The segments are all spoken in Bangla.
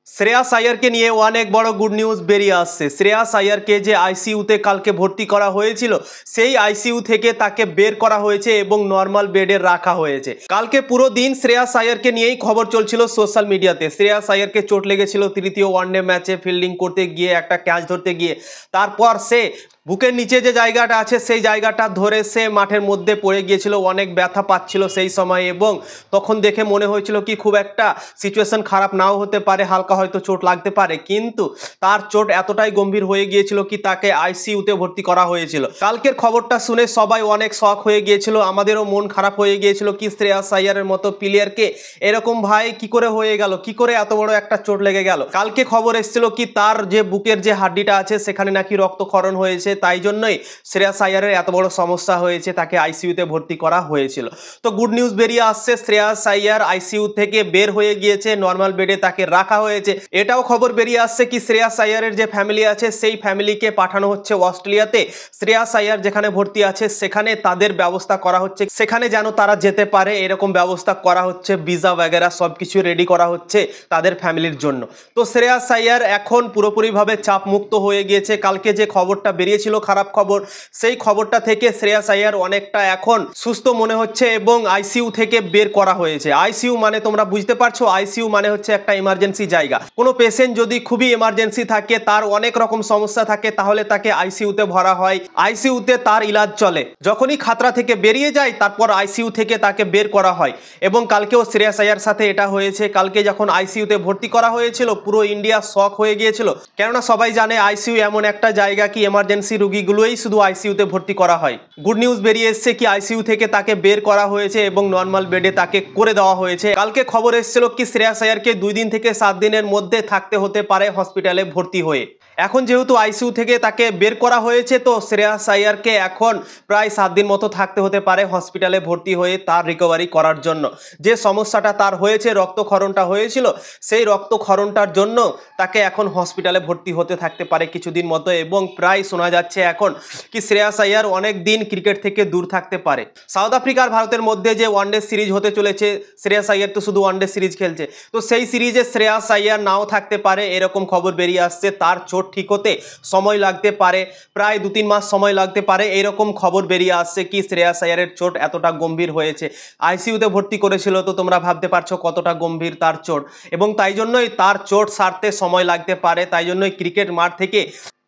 শ্রেয়াস আইয়ারকে নিয়ে অনেক বড় গুড নিউজ বেরিয়ে আসছে। শ্রেয়াস আইয়ারকে যে আইসিইউতে কালকে ভর্তি করা হয়েছিল, সেই আইসিইউ থেকে তাকে বের করা হয়েছে এবং নর্মাল বেডে রাখা হয়েছে। কালকে পুরো দিন শ্রেয়াস আইয়ারকে নিয়েই খবর চলছিল সোশ্যাল মিডিয়াতে। শ্রেয়াস আইয়ারকে চোট লেগেছিল তৃতীয় ওয়ানডে ম্যাচে ফিল্ডিং করতে গিয়ে, একটা ক্যাচ ধরতে গিয়ে। তারপর সে বুকের নিচে যে জায়গাটা আছে সেই জায়গাটা ধরে সে মাঠের মধ্যে পড়ে গিয়েছিল, অনেক ব্যথা পাচ্ছিল সেই সময়। এবং তখন দেখে মনে হয়েছিল কি খুব একটা সিচুয়েশন খারাপ নাও হতে পারে, হালকা হয়তো চোট লাগতে পারে, কিন্তু তার চোট এতটাই গম্ভীর হয়ে গিয়েছিল কি তাকে আইসিইউতে ভর্তি করা হয়েছিল। কালকের খবরটা শুনে সবাই অনেক শক হয়ে গিয়েছিল, আমাদেরও মন খারাপ হয়ে গিয়েছিল কি শ্রেয়াস আইয়ারের মতো প্লেয়ারকে এরকম ভাই কি করে হয়ে গেল, কি করে এত বড় একটা চোট লেগে গেল। কালকে খবর এসেছিল কি তার যে বুকের যে হাড্ডিটা আছে সেখানে নাকি রক্তক্ষরণ হয়েছে, তাই জন্যই শ্রেয়াস আইয়ারের এত বড় সমস্যা হয়েছে, তাকে আইসিইউতে ভর্তি করা হয়েছিল। তো গুড নিউজ বেরিয়ে আসছে, শ্রেয়াস আইয়ার আইসিইউ থেকে বের হয়ে গিয়েছে, নর্মাল বেডে তাকে রাখা হয়েছে। এটাও খবর বেরিয়ে আসছে কি শ্রেয়াস আইয়ারের যে ফ্যামিলি আছে সেই ফ্যামিলিকে পাঠানো হচ্ছে অস্ট্রেলিয়াতে। শ্রেয়াস আইয়ার যেখানে ভর্তি আছে সেখানে তাদের ব্যবস্থা করা হচ্ছে, সেখানে যেন তারা যেতে পারে এরকম ব্যবস্থা করা হচ্ছে, ভিসা वगैरह সবকিছু রেডি করা হচ্ছে তাদের ফ্যামিলির জন্য। তো শ্রেয়াস আইয়ার এখন পুরোপুরিভাবে চাপ মুক্ত হয়ে গিয়েছে। কালকে যে খবরটা বেরিয়েছিল খারাপ খবর, সেই খবরটা থেকে শ্রেয়াস আইয়ার অনেকটা এখন সুস্থ মনে হচ্ছে এবং আইসিইউ থেকে বের করা হয়েছে। আইসিইউ মানে তোমরা বুঝতে পারছো, আইসিইউ মানে হচ্ছে একটা ইমার্জেন্সি জায়গা। কোনো পেশেন্ট যদি খুবই ইমার্জেন্সি থাকে, তার অনেক রকম সমস্যা থাকে, তাহলে তাকে আইসিইউতে ভরা হয়, আইসিইউতে তার ইলাজ চলে। যখনই খাতরা থেকে বেরিয়ে যায় তারপর আইসিইউ থেকে তাকে বের করা হয়। এবং কালকেও শ্রেয়াস আইয়ার সাথে এটা হয়েছে। কালকে যখন আইসিইউতে ভর্তি করা হয়েছিল পুরো ইন্ডিয়া শক হয়ে গিয়েছিল, কেননা সবাই জানে আইসিইউ এমন একটা জায়গা কি এমার্জেন্সি রোগীগুলোই শুধু আইসিইউতে ভর্তি করা হয়। গুড নিউজ বেরিয়ে এসছে কি আইসিইউ থেকে তাকে বের করা হয়েছে এবং নর্মাল বেডে তাকে করে দেওয়া হয়েছে। কালকে খবর এসেছিল কি শ্রেয়াস আইয়ারকে 2 দিন থেকে 7 দিনের মধ্যে থাকতে হতে পারে হসপিটালে ভর্তি হয়ে। এখন যেহেতু আইসিইউ থেকে তাকে বের করা হয়েছে, তো শ্রেয়াস আইয়ারকে এখন প্রায় 7 দিন মতো থাকতে হতে পারে হসপিটালে ভর্তি হয়ে তার রিকভারি করার জন্য। যে সমস্যাটা তার হয়েছে, রক্তক্ষরণটা হয়েছিল, সেই রক্তক্ষরণটার জন্য তাকে এখন হসপিটালে ভর্তি হতে থাকতে পারে কিছুদিন মতো। এবং প্রায় শোনা যাচ্ছে এখন কি শ্রেয়াস আইয়ার অনেক দিন ক্রিকেট থেকে দূর থাকতে পারে। সাউথ আফ্রিকা আর ভারতের মধ্যে যে ওয়ানডে সিরিজ হতে চলেছে, শ্রেয়াস আইয়ার তো শুধু ওয়ানডে সিরিজ খেলছে, তো সেই সিরিজে শ্রেয়াস আইয়ার নাও থাকতে পারে এরকম খবর বেরিয়ে আসছে। তার চোট ঠিক হতে সময় লাগতে পারে, প্রায় 2-3 মাস সময় লাগতে পারে, এরকম খবর বেরিয়ে আসছে কি শ্রেয়াস আইয়ারের চোট এতটা গম্ভীর হয়েছে। আইসিইউতে ভর্তি করেছিল, তো তোমরা ভাবতে পারছো কতটা গম্ভীর তার চোট, এবং তাই জন্যই তার চোট সারতে সময় লাগতে পারে। তাই জন্যই ক্রিকেট মাঠ থেকে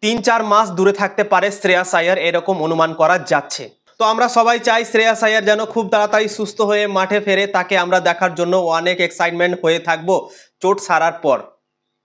3-4 মাস দূরে থাকতে পারে শ্রেয়াস আইয়ার, এরকম অনুমান করা যাচ্ছে। তো আমরা সবাই চাই শ্রেয়াস আইয়ার যেন খুব তাড়াতাড়ি সুস্থ হয়ে মাঠে ফেরে, তাকে আমরা দেখার জন্য অনেক এক্সাইটমেন্ট হয়ে থাকবো চোট সারার পর।